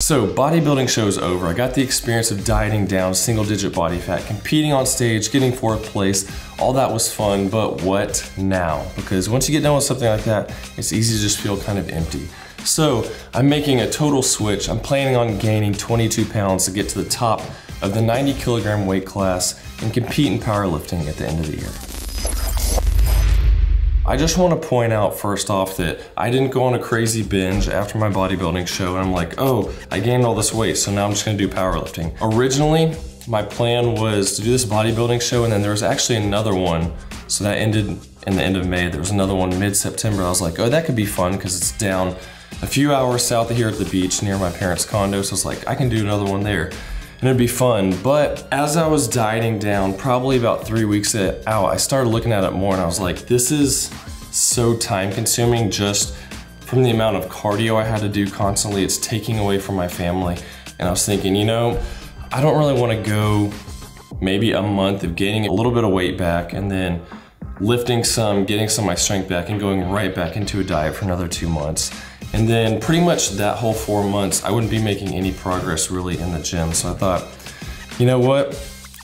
So bodybuilding show's over. I got the experience of dieting down single-digit body fat, competing on stage, getting 4th place. All that was fun, but what now? Because once you get done with something like that, it's easy to just feel kind of empty. So I'm making a total switch. I'm planning on gaining 22 pounds to get to the top of the 90 kilogram weight class and compete in powerlifting at the end of the year. I just want to point out first off that I didn't go on a crazy binge after my bodybuilding show and I'm like, oh, I gained all this weight, so now I'm just gonna do powerlifting. Originally, my plan was to do this bodybuilding show and then there was actually another one, so that ended in the end of May. There was another one mid-September. I was like, oh, that could be fun because it's down a few hours south of here at the beach near my parents' condo, so I was like, I can do another one there. And it'd be fun. But as I was dieting down, probably about 3 weeks out, I started looking at it more and I was like, this is so time consuming just from the amount of cardio I had to do constantly. It's taking away from my family. And I was thinking, you know, I don't really want to go maybe a month of gaining a little bit of weight back and then lifting some, getting some of my strength back and going right back into a diet for another 2 months. And then pretty much that whole 4 months, I wouldn't be making any progress really in the gym. So I thought, you know what?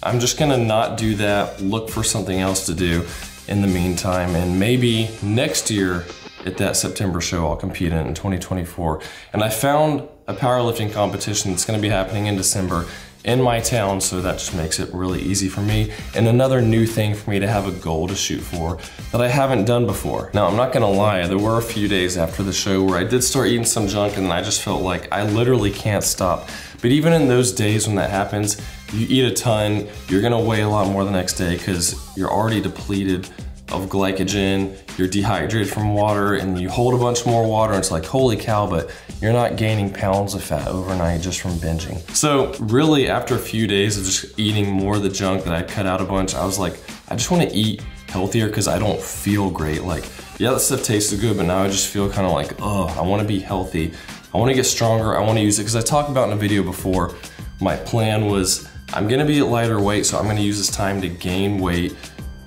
I'm just gonna not do that, look for something else to do in the meantime. And maybe next year at that September show, I'll compete in 2024. And I found a powerlifting competition that's gonna be happening in December in my town, so that just makes it really easy for me. And another new thing for me to have a goal to shoot for that I haven't done before. Now, I'm not gonna lie, there were a few days after the show where I did start eating some junk and I just felt like I literally can't stop. But even in those days when that happens, you eat a ton, you're gonna weigh a lot more the next day because you're already depleted of glycogen, you're dehydrated from water, and you hold a bunch more water and it's like, holy cow, but you're not gaining pounds of fat overnight just from binging. So really, after a few days of just eating more of the junk that I cut out a bunch, I was like, I just wanna eat healthier because I don't feel great. Like, yeah, that stuff tasted good, but now I just feel kind of like, oh, I wanna be healthy. I wanna get stronger, I wanna use it, because I talked about in a video before, my plan was, I'm gonna be at lighter weight, so I'm gonna use this time to gain weight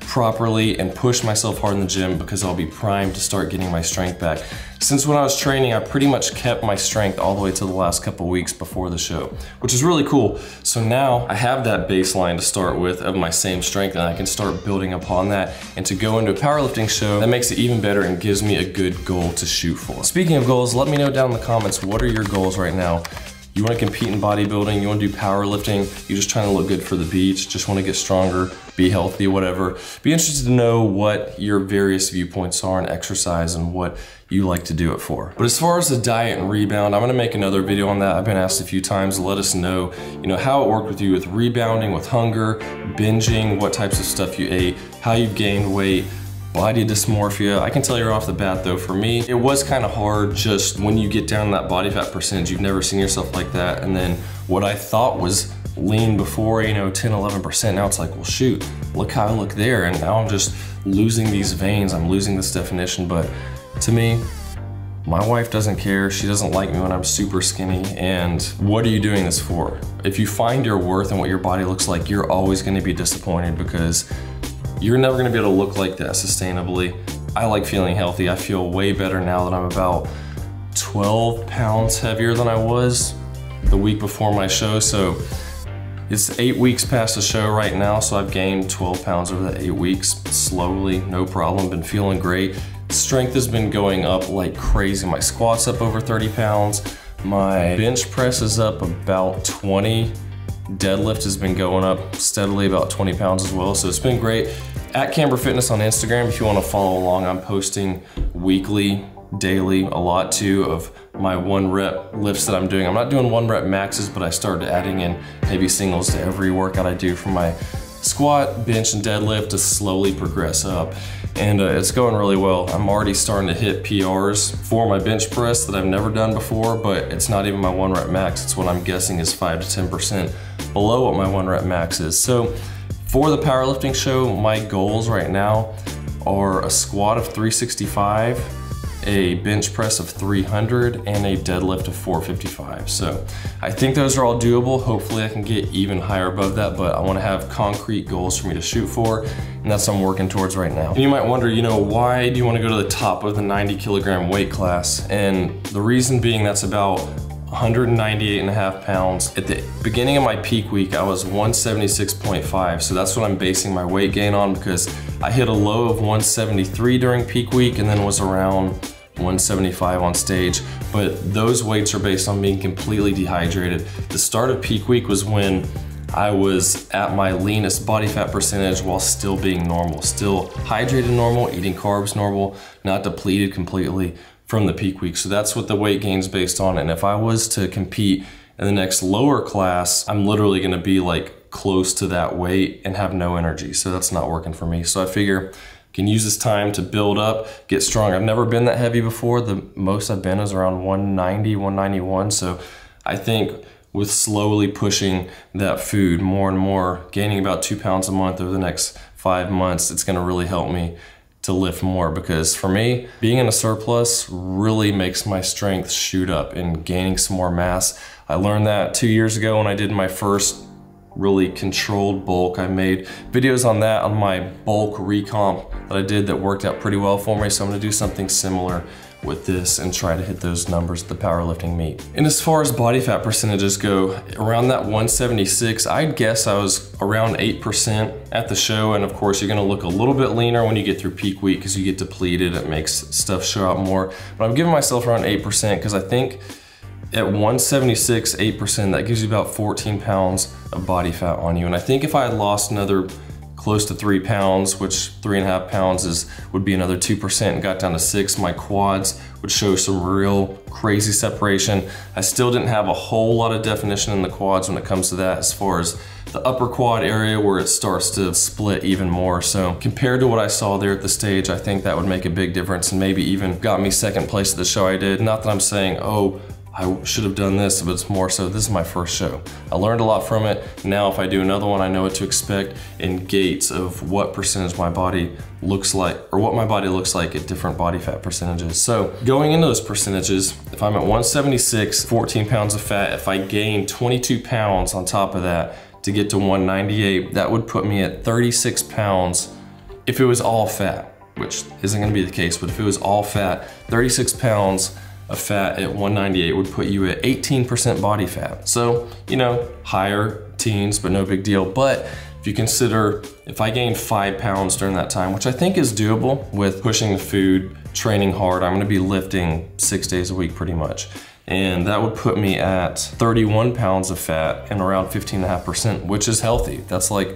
properly and push myself hard in the gym because I'll be primed to start getting my strength back. Since when I was training, I pretty much kept my strength all the way to the last couple weeks before the show, which is really cool. So now I have that baseline to start with of my same strength and I can start building upon that. And to go into a powerlifting show, that makes it even better and gives me a good goal to shoot for. Speaking of goals, let me know down in the comments, what are your goals right now? You wanna compete in bodybuilding, you wanna do powerlifting, you're just trying to look good for the beach, just wanna get stronger, be healthy, whatever. Be interested to know what your various viewpoints are in exercise and what you like to do it for. But as far as the diet and rebound, I'm gonna make another video on that. I've been asked a few times, let us know, how it worked with you with rebounding, with hunger, binging, what types of stuff you ate, how you've gained weight, body dysmorphia. I can tell you off the bat though, for me, it was kind of hard just when you get down that body fat percentage, you've never seen yourself like that. And then what I thought was lean before, 10, 11%, now it's like, well shoot, look how I look there. And now I'm just losing these veins, I'm losing this definition. But to me, my wife doesn't care. She doesn't like me when I'm super skinny. And what are you doing this for? If you find your worth and what your body looks like, you're always gonna be disappointed because you're never gonna be able to look like that sustainably. I like feeling healthy. I feel way better now that I'm about 12 pounds heavier than I was the week before my show. So it's 8 weeks past the show right now, so I've gained 12 pounds over the 8 weeks, slowly, no problem, been feeling great. Strength has been going up like crazy. My squat's up over 30 pounds. My bench press is up about 20. Deadlift has been going up steadily about 20 pounds as well, so it's been great. At Camber Fitness on Instagram, if you want to follow along, I'm posting weekly, daily, a lot too, of my 1 rep lifts that I'm doing. I'm not doing 1 rep maxes, but I started adding in heavy singles to every workout I do from my squat, bench, and deadlift to slowly progress up. And it's going really well. I'm already starting to hit PRs for my bench press that I've never done before, but it's not even my 1 rep max. It's what I'm guessing is 5 to 10% below what my 1 rep max is. So for the powerlifting show, my goals right now are a squat of 365, a bench press of 300, and a deadlift of 455. So I think those are all doable. Hopefully I can get even higher above that, but I wanna have concrete goals for me to shoot for, and that's what I'm working towards right now. And you might wonder, why do you wanna go to the top of the 90 kilogram weight class? And the reason being, that's about 198.5 pounds. At the beginning of my peak week, I was 176.5. So that's what I'm basing my weight gain on, because I hit a low of 173 during peak week and then was around 175 on stage. But those weights are based on being completely dehydrated. The start of peak week was when I was at my leanest body fat percentage while still being normal, still hydrated normal, eating carbs normal, not depleted completely from the peak week. So that's what the weight gain's based on. And if I was to compete in the next lower class, I'm literally gonna be like close to that weight and have no energy. So that's not working for me. So I figure I can use this time to build up, get strong. I've never been that heavy before. The most I've been is around 190, 191. So I think with slowly pushing that food more and more, gaining about 2 pounds a month over the next 5 months, it's gonna really help me to lift more. Because for me, being in a surplus really makes my strength shoot up and gaining some more mass. I learned that 2 years ago when I did my first really controlled bulk. I made videos on that on my bulk recomp that I did that worked out pretty well for me. So I'm gonna do something similar with this and try to hit those numbers at the powerlifting meet. And as far as body fat percentages go, around that 176, I'd guess I was around 8% at the show. And of course, you're gonna look a little bit leaner when you get through peak week because you get depleted. It makes stuff show up more. But I'm giving myself around 8% because I think at 176, 8%, that gives you about 14 pounds of body fat on you. And I think if I had lost another close to 3 pounds, which 3.5 pounds would be another 2%, and got down to 6, my quads would show some real crazy separation. I still didn't have a whole lot of definition in the quads when it comes to that, as far as the upper quad area where it starts to split even more. So compared to what I saw there at the stage, I think that would make a big difference and maybe even got me second place at the show I did. Not that I'm saying, oh, I should have done this, but it's more so this is my first show. I learned a lot from it. Now if I do another one, I know what to expect in gates of what percentage my body looks like, or what my body looks like at different body fat percentages. So going into those percentages, if I'm at 176, 14 pounds of fat, if I gain 22 pounds on top of that to get to 198, that would put me at 36 pounds if it was all fat, which isn't gonna be the case, but if it was all fat, 36 pounds of fat at 198 would put you at 18% body fat. So, you know, higher teens, but no big deal. But if you consider, if I gain 5 pounds during that time, which I think is doable with pushing the food, training hard, I'm gonna be lifting 6 days a week pretty much. And that would put me at 31 pounds of fat and around 15.5%, which is healthy. That's like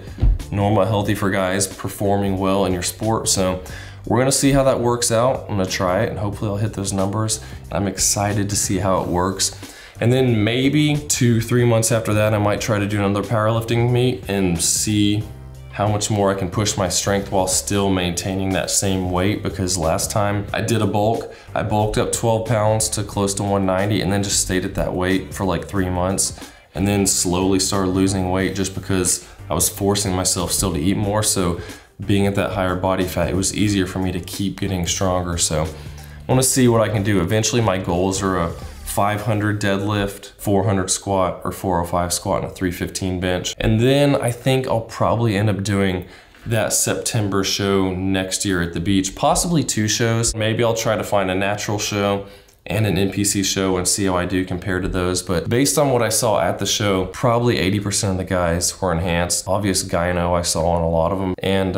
normal, healthy for guys performing well in your sport. So we're gonna see how that works out. I'm gonna try it and hopefully I'll hit those numbers. I'm excited to see how it works. And then maybe 2-3 months after that, I might try to do another powerlifting meet and see how much more I can push my strength while still maintaining that same weight. Because last time I did a bulk, I bulked up 12 pounds to close to 190 and then just stayed at that weight for like 3 months. And then slowly started losing weight just because I was forcing myself still to eat more. So being at that higher body fat, it was easier for me to keep getting stronger. So I wanna see what I can do. Eventually my goals are a 500 deadlift, 400 squat, or 405 squat, and a 315 bench. And then I think I'll probably end up doing that September show next year at the beach, possibly 2 shows. Maybe I'll try to find a natural show and an NPC show and see how I do compared to those. But based on what I saw at the show, probably 80% of the guys were enhanced. Obvious gyno I saw on a lot of them. And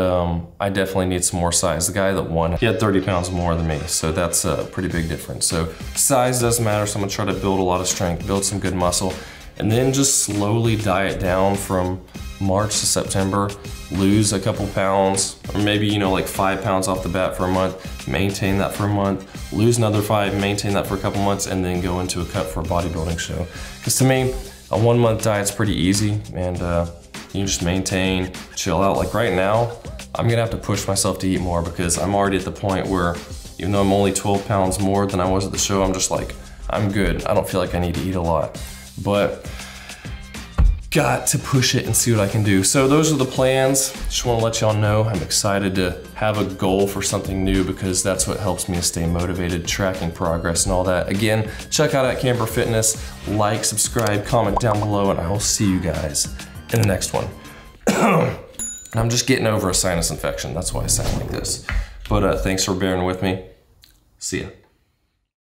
I definitely need some more size. The guy that won, he had 30 pounds more than me. So that's a pretty big difference. So size does matter. So I'm gonna try to build a lot of strength, build some good muscle, and then just slowly diet down from March to September, lose a couple pounds, or maybe, you know, like 5 pounds off the bat for a month, maintain that for a month, lose another 5, maintain that for a couple months, and then go into a cut for a bodybuilding show. Because to me, a 1 month diet's pretty easy, and you just maintain, chill out. Like right now, I'm gonna have to push myself to eat more because I'm already at the point where, even though I'm only 12 pounds more than I was at the show, I'm just like, I'm good. I don't feel like I need to eat a lot. But got to push it and see what I can do. So those are the plans. Just want to let y'all know I'm excited to have a goal for something new because that's what helps me to stay motivated, tracking progress and all that. Again, check out at Camber Fitness, like, subscribe, comment down below, and I will see you guys in the next one. I'm just getting over a sinus infection. That's why I sound like this. But thanks for bearing with me. See ya.